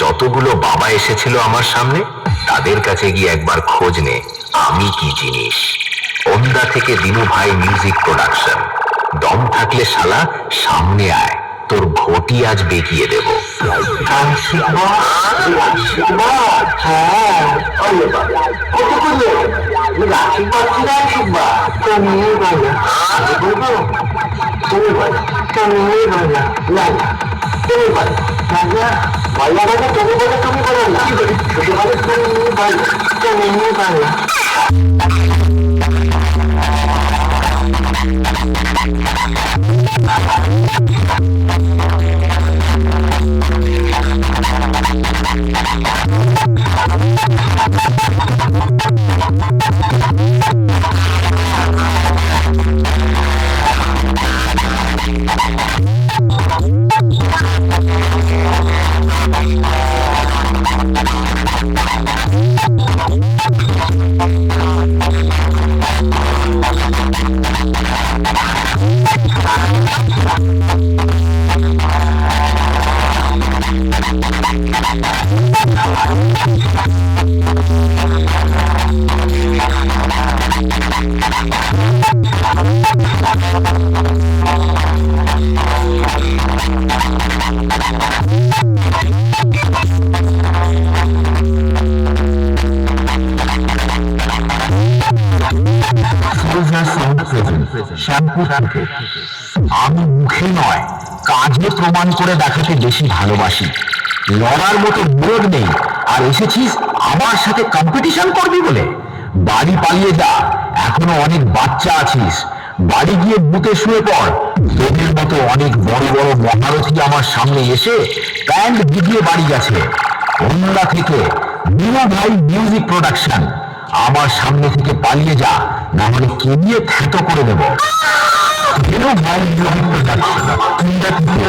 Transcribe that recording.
যতগুলো বাবা এসেছিল আমার সামনে তাদের কাছে গিয়ে একবার খোঁজ নে আমি কি জিনিস। ওন্দা থেকে দিনু ভাই মিউজিক প্রোডাকশন। দম থাকলে শালা সামনে আয়, তোর ভোটই আজ বেঁকিয়ে দেব। আমি মুখে নয় কাজে প্রমাণ করে দেখাতে বেশি ভালোবাসি। লড়ার মতো বোধ নেই আর এসেছিস আমার সাথে কম্পিটিশন করবি বলে? বাড়ি পালিয়ে যা, এখনো অনেক বাচ্চা আছিস। বাড়ি গিয়ে বুতে শুয়ে পড়। তোদের মতো অনেক বড় বড় মহারথী আমার সামনে এসে প্যান্ট বিগিয়ে বাড়ি গেছে। ওন্দা থেকে দিনু ভাই মিউজিক প্রোডাকশন। আমার সামনে থেকে পালিয়ে যা, না হলে কেনিয়ে থ্যাতো করে দেব। দিনু ভাই মিউজিক প্রোডাকশন, ওন্দা থেকে।